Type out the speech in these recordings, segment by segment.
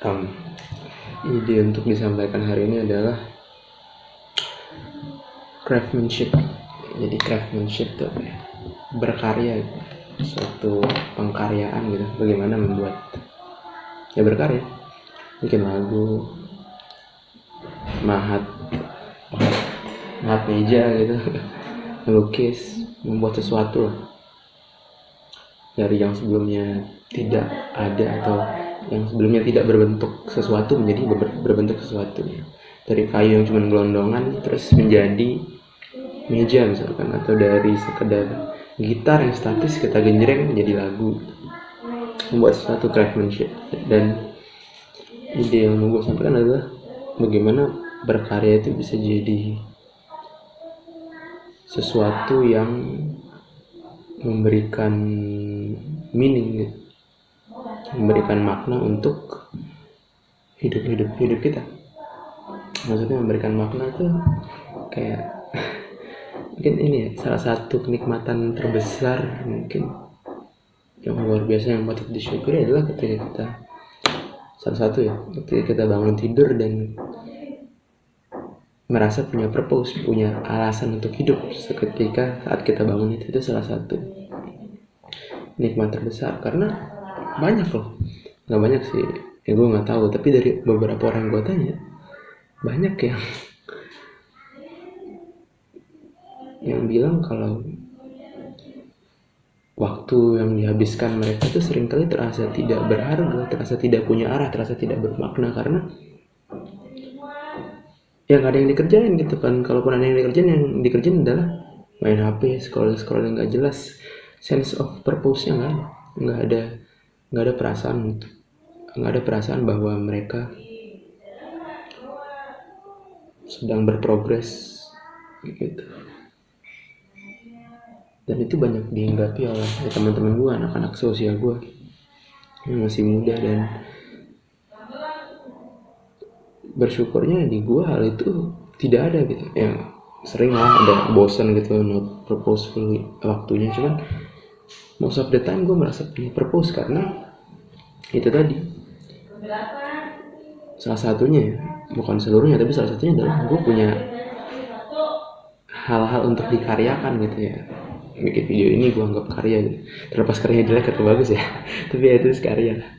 um, ide untuk disampaikan hari ini adalah craftsmanship. Jadi craftsmanship itu apa ya? Berkarya, suatu pengkaryaan gitu. Bagaimana membuat ya berkarya, bikin lagu, mahat meja gitu, melukis, membuat sesuatu lah dari yang sebelumnya tidak ada atau yang sebelumnya tidak berbentuk sesuatu menjadi berbentuk sesuatu, dari kayu yang cuma gelondongan terus menjadi meja misalkan, atau dari sekedar gitar yang statis kita genjreng menjadi lagu, membuat sesuatu craftsmanship. Dan ide yang mau gue sampaikan adalah bagaimana berkarya itu bisa jadi sesuatu yang memberikan meaning gitu, memberikan makna untuk hidup kita. Maksudnya memberikan makna tuh kayak mungkin ini ya, salah satu kenikmatan terbesar mungkin yang luar biasa yang patut disyukuri adalah ketika kita, salah satu ya, ketika kita bangun tidur dan merasa punya purpose, punya alasan untuk hidup seketika saat kita bangun itu salah satu nikmat terbesar. Karena banyak loh, nggak banyak sih ya, gue nggak tahu, tapi dari beberapa orang gue tanya banyak yang bilang kalau waktu yang dihabiskan mereka itu seringkali terasa tidak berharga, terasa tidak punya arah, terasa tidak bermakna, karena ya nggak ada yang dikerjain gitu kan. Kalaupun ada yang dikerjain adalah main HP, scroll yang nggak jelas. Sense of purpose-nya nggak ada perasaan bahwa mereka sedang berprogres gitu. Dan itu banyak dihinggapi oleh teman-teman gue, anak-anak sosial gue yang masih muda, dan bersyukurnya di gue hal itu tidak ada gitu. Yang sering lah ada bosan gitu, not purposeful waktunya, cuman most of the time gue merasa punya purpose, karena itu tadi, salah satunya, bukan seluruhnya tapi salah satunya adalah gue punya hal-hal untuk dikaryakan gitu ya. Bikin video ini gue anggap karya gitu, terlepas karyanya jelek atau bagus ya tapi ya itu karya lah.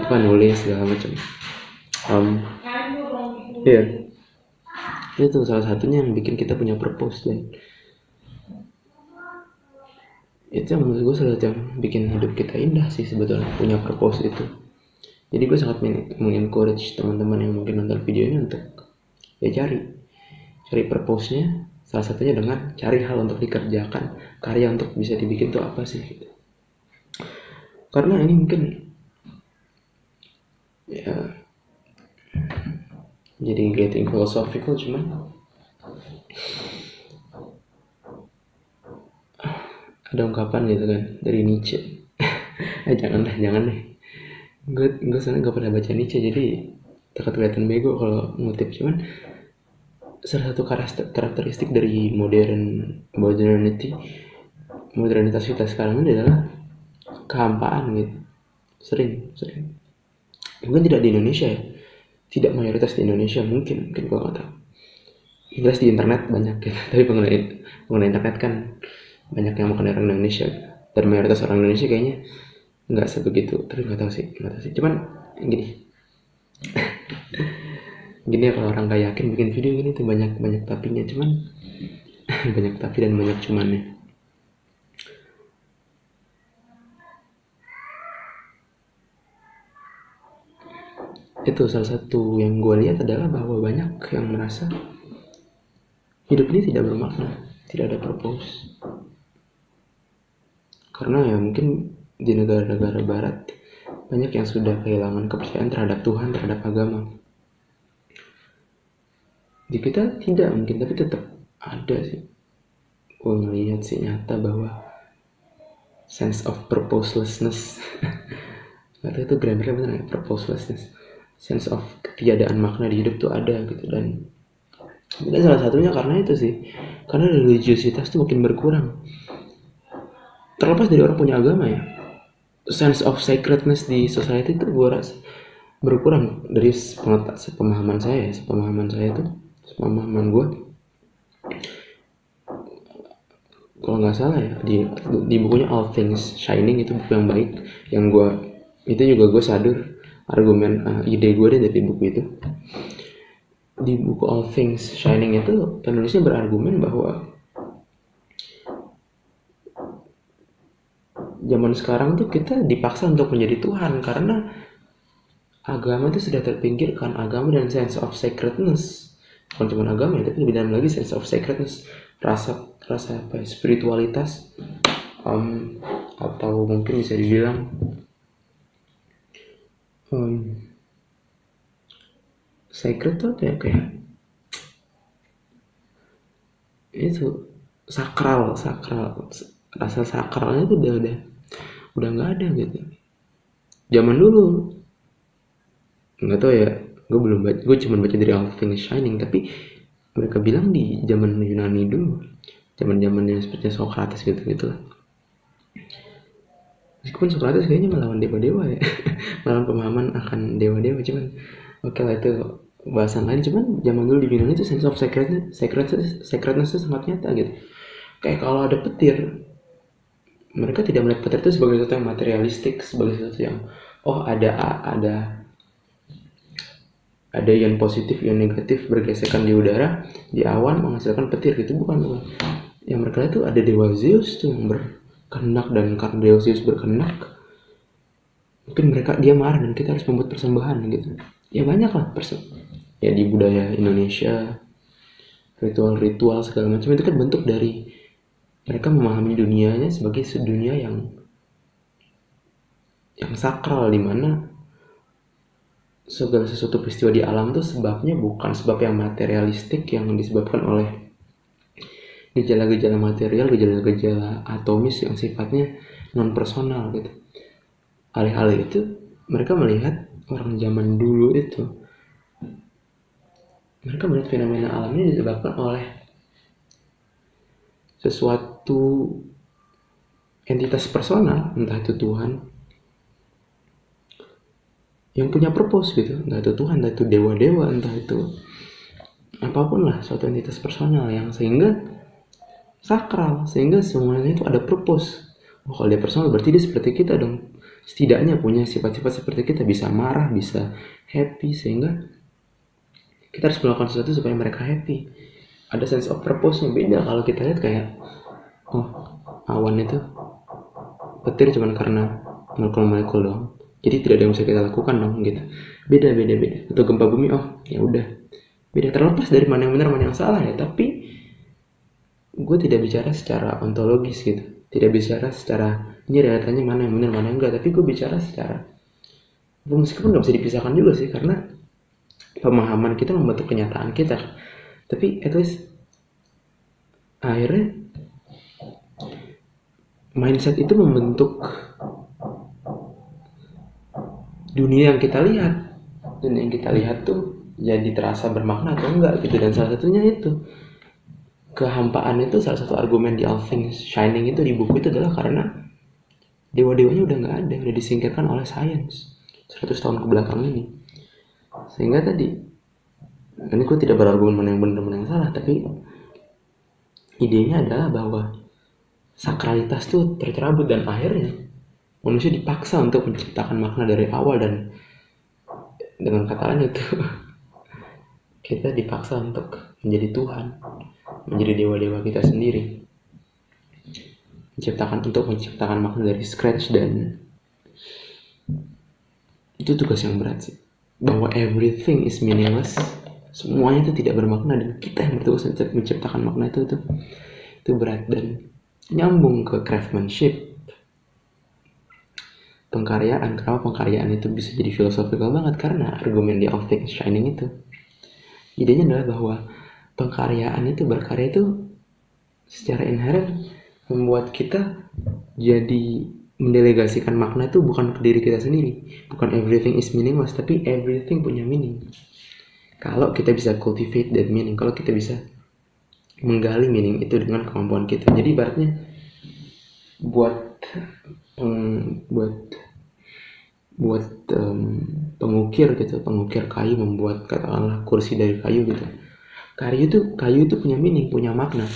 Apa, nulis segala macam. Iya, itu salah satunya yang bikin kita punya purpose, dan itu yang menurut gue salah satu yang bikin hidup kita indah sih sebetulnya, punya purpose itu. Jadi gue sangat mengencourage teman-teman yang mungkin nonton video ini untuk ya cari purpose-nya. Salah satunya dengan cari hal untuk dikerjakan, karya untuk bisa dibikin tuh apa sih gitu. Karena ini mungkin ya jadi getting philosophical, cuman ada ungkapan gitu kan dari Nietzsche. jangan deh, gue sebenarnya gak pernah baca Nietzsche, jadi takut kelihatan bego kalau ngutip. Cuman salah satu karakteristik dari modernitas kita sekarang ini adalah kehampaan gitu. Sering mungkin tidak di Indonesia ya, tidak mayoritas di Indonesia, mungkin gue gak tahu. Jelas di internet banyak gitu, tapi pengguna internet kan banyak yang bukan orang Indonesia, dan mayoritas orang Indonesia kayaknya nggak sebegitu, tapi nggak tahu sih. Cuman gini ya, kalau orang gak yakin bikin video gini tuh banyak tapinya, cuman banyak tapi dan banyak cumannya. Itu salah satu yang gue lihat adalah bahwa banyak yang merasa hidup ini tidak bermakna, tidak ada purpose, karena ya mungkin di negara-negara barat banyak yang sudah kehilangan kepercayaan terhadap Tuhan, terhadap agama. Di kita tidak mungkin, tapi tetap ada sih. Gue ngelihat sih nyata bahwa sense of purposelessness nggak tahu itu grammarnya bener ya, purposelessness, sense of ketiadaan makna di hidup tuh ada gitu. Dan mungkin salah satunya karena itu sih, karena religiositas tuh makin berkurang. Terlepas dari orang punya agama ya, sense of sacredness di society itu gue rasa berkurang dari sepemahaman saya itu, sepemahaman gue, kalau nggak salah ya, di bukunya All Things Shining, itu buku yang baik, yang gue itu juga gue sadar argumen ide gue dari buku itu. Di buku All Things Shining itu penulisnya berargumen bahwa zaman sekarang tuh kita dipaksa untuk menjadi Tuhan karena agama itu sudah terpinggirkan. Agama dan sense of sacredness, bukan cuma agama ya, tapi lebih dalam lagi sense of sacredness, rasa apa ya, spiritualitas, atau mungkin bisa dibilang sacred tuh kayak itu sakral, rasa sakralnya tuh udah nggak ada gitu. Zaman dulu nggak tahu ya, gue cuma baca dari All Things Shining, tapi mereka bilang di zaman Yunani dulu, zamannya seperti Socrates gitu lah. Meskipun Socrates kayaknya melawan dewa-dewa ya, melawan pemahaman akan dewa-dewa, cuman oke lah, itu bahasan lain. Cuman zaman dulu di Yunani itu sense of sacredness itu sangat nyata gitu. Kayak kalau ada petir, mereka tidak melihat petir itu sebagai sesuatu yang materialistik, sebagai sesuatu yang ada ion positif, ion negatif bergesekan di udara, di awan menghasilkan petir gitu. Bukan. Yang mereka lihat itu ada dewa Zeus tuh yang berkehendak, dan karena dewa Zeus berkehendak, mungkin dia marah dan kita harus membuat persembahan gitu. Ya banyak lah ya di budaya Indonesia, ritual-ritual segala macam itu kan bentuk dari mereka memahami dunianya sebagai dunia yang sakral, di mana segala sesuatu peristiwa di alam tuh sebabnya bukan sebab yang materialistik yang disebabkan oleh gejala-gejala material, gejala-gejala atomis yang sifatnya non personal gitu. Alih-alih itu mereka melihat orang zaman dulu itu, mereka melihat fenomena alam ini disebabkan oleh sesuatu entitas personal, entah itu Tuhan yang punya purpose gitu, entah itu Tuhan, entah itu dewa-dewa, entah itu apapun lah, suatu entitas personal yang sehingga sakral, sehingga semuanya itu ada purpose. Kalau dia personal berarti dia seperti kita dong, setidaknya punya sifat-sifat seperti kita, bisa marah, bisa happy, sehingga kita harus melakukan sesuatu supaya mereka happy. Ada sense of purpose-nya. Beda kalau kita lihat kayak awan itu petir cuma karena molekul-molekul doang, jadi tidak ada yang bisa kita lakukan dong gitu. Beda. Atau gempa bumi, ya udah beda, terlepas dari mana yang benar mana yang salah ya. Tapi gue tidak bicara secara ontologis gitu, tidak bicara secara ini realitanya mana yang benar mana yang enggak, tapi gue bicara secara, meskipun nggak bisa dipisahkan juga sih, karena pemahaman kita membentuk kenyataan kita. Tapi at least akhirnya mindset itu membentuk dunia yang kita lihat. Dunia yang kita lihat tuh jadi terasa bermakna atau enggak gitu. Dan salah satunya itu kehampaan itu salah satu argumen di All Things Shining itu, di buku itu, adalah karena dewa-dewanya udah nggak ada, udah disingkirkan oleh sains 100 tahun ke belakang ini. Sehingga tadi, ini gue tidak berargumen mana yang benar mana yang salah, tapi idenya adalah bahwa sakralitas tuh tercerabut, dan akhirnya manusia dipaksa untuk menciptakan makna dari awal. Dan dengan kata lain itu kita dipaksa untuk menjadi Tuhan, menjadi dewa-dewa kita sendiri, menciptakan makna dari scratch. Dan itu tugas yang berat sih, bahwa everything is meaningless, semuanya itu tidak bermakna, dan kita yang bertugas untuk menciptakan makna itu berat. Dan nyambung ke craftsmanship, pengkaryaan. Kenapa pengkaryaan itu bisa jadi filosofikal banget? Karena argumen di All Things Shining itu, idenya adalah bahwa pengkaryaan itu, berkarya itu secara inherent membuat kita jadi mendelegasikan makna itu bukan ke diri kita sendiri. Bukan everything is meaningless, tapi everything punya meaning. Kalau kita bisa cultivate that meaning, kalau kita bisa menggali meaning itu dengan kemampuan kita. Jadi ibaratnya buat buat pengukir gitu, pengukir kayu membuat katakanlah kursi dari kayu gitu. Kayu itu punya meaning, punya makna.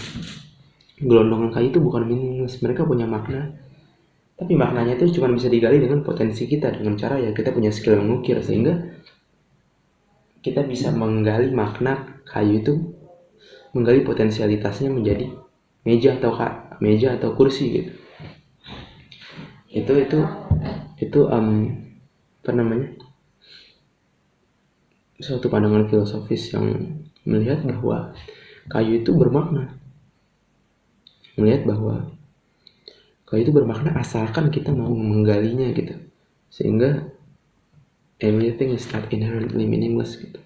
Gelondongan kayu itu bukan meaningless, mereka punya makna. Tapi maknanya itu cuma bisa digali dengan potensi kita, dengan cara ya kita punya skill mengukir, sehingga kita bisa menggali makna kayu itu, menggali potensialitasnya menjadi meja atau kursi gitu. Itu apa namanya, suatu pandangan filosofis yang melihat bahwa kayu itu bermakna, asalkan kita mau menggalinya gitu, sehingga everything is not inherently meaningless gitu.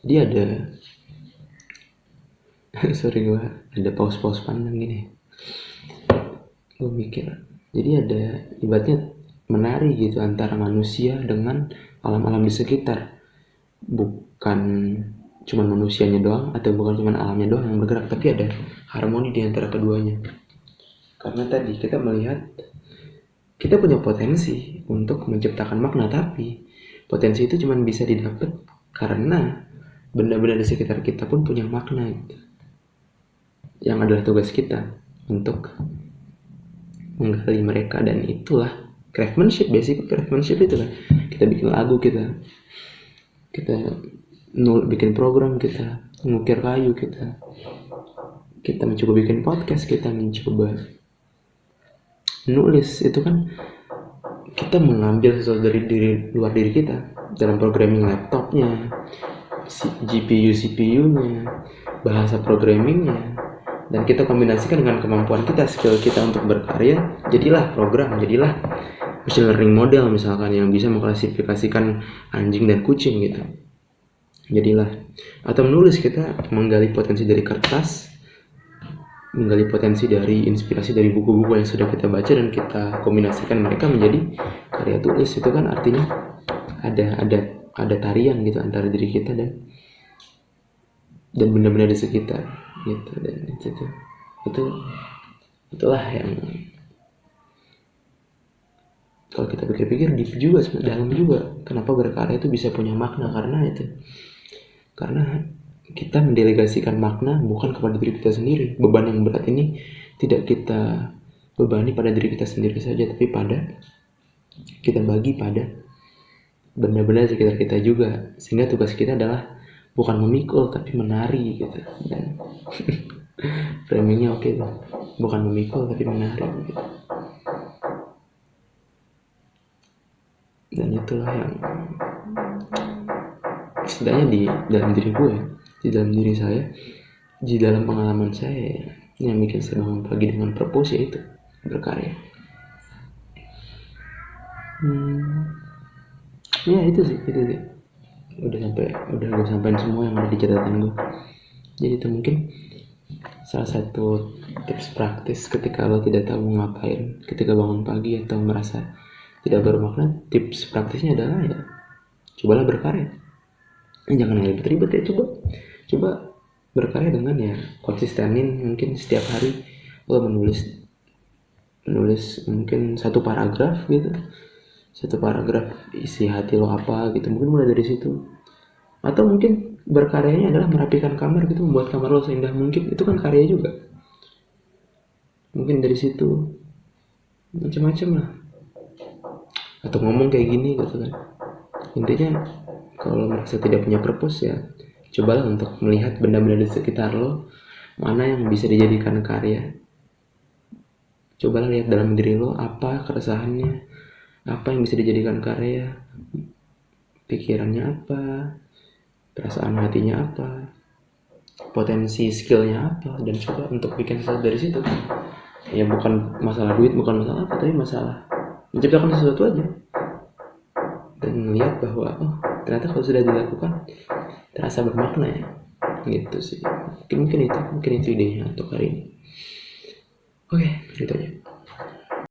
Jadi ada sorry gue ada pause pandang gini, gue mikir, jadi ada ibaratnya menari gitu antara manusia dengan alam-alam di sekitar, bukan cuma manusianya doang atau bukan cuma alamnya doang yang bergerak, tapi ada harmoni di antara keduanya. Karena tadi kita melihat kita punya potensi untuk menciptakan makna, tapi potensi itu cuma bisa didapat karena benda-benda di sekitar kita pun punya makna gitu. Yang adalah tugas kita untuk menggali mereka, dan itulah craftsmanship. Basic craftsmanship itu kan kita bikin lagu, kita bikin program, kita mengukir kayu, kita mencoba bikin podcast, kita mencoba nulis, itu kan kita mengambil sesuatu dari luar diri kita dalam programming laptopnya, CPU-nya, bahasa programmingnya, dan kita kombinasikan dengan kemampuan kita, skill kita untuk berkarya, jadilah program, jadilah machine learning model misalkan yang bisa mengklasifikasikan anjing dan kucing gitu. Jadilah, atau menulis, kita menggali potensi dari kertas, menggali potensi dari inspirasi dari buku-buku yang sudah kita baca, dan kita kombinasikan mereka menjadi karya tulis. Itu kan artinya ada tarian gitu antara diri kita dan benda-benda di sekitar gitu. Dan itulah yang kalau kita pikir-pikir deep juga, dalam juga, kenapa berkarya itu bisa punya makna. Karena kita mendelegasikan makna bukan kepada diri kita sendiri. Beban yang berat ini tidak kita bebani pada diri kita sendiri saja, tapi kita bagi pada benda-benda sekitar kita juga, sehingga tugas kita adalah bukan memikul tapi menari gitu. Dan framingnya oke tuh, bukan memikul tapi menari gitu. Dan itulah yang setidaknya di dalam diri gue, di dalam diri saya, di dalam pengalaman saya, yang bikin saya bangun pagi dengan purpose, yaitu berkarya. Ya itu sih. Udah gue sampein semua yang ada di catatan gue. Jadi itu mungkin salah satu tips praktis ketika lo tidak tahu mau ngapain ketika bangun pagi atau merasa tidak bermakna. Tips praktisnya adalah ya cobalah berkarya. Jangan yang ribet-ribet ya, coba berkarya dengan ya konsistenin. Mungkin setiap hari lo menulis mungkin satu paragraf isi hati lo apa gitu, mungkin mulai dari situ. Atau mungkin berkaryanya adalah merapikan kamar gitu, membuat kamar lo seindah mungkin, itu kan karya juga. Mungkin dari situ macam-macam lah. Atau ngomong kayak gini gitu kan. Intinya kalau merasa tidak punya purpose, ya cobalah untuk melihat benda-benda di sekitar lo, mana yang bisa dijadikan karya. Cobalah lihat dalam diri lo, apa keresahannya, apa yang bisa dijadikan karya, pikirannya apa, perasaan hatinya apa, potensi skillnya apa, dan coba untuk bikin sesuatu dari situ. Ya bukan masalah duit, bukan masalah apa, tapi masalah menciptakan sesuatu aja. Dan melihat bahwa ternyata kalau sudah dilakukan terasa bermakna ya, gitu sih. Mungkin itu idenya untuk hari ini. Oke, gitu aja.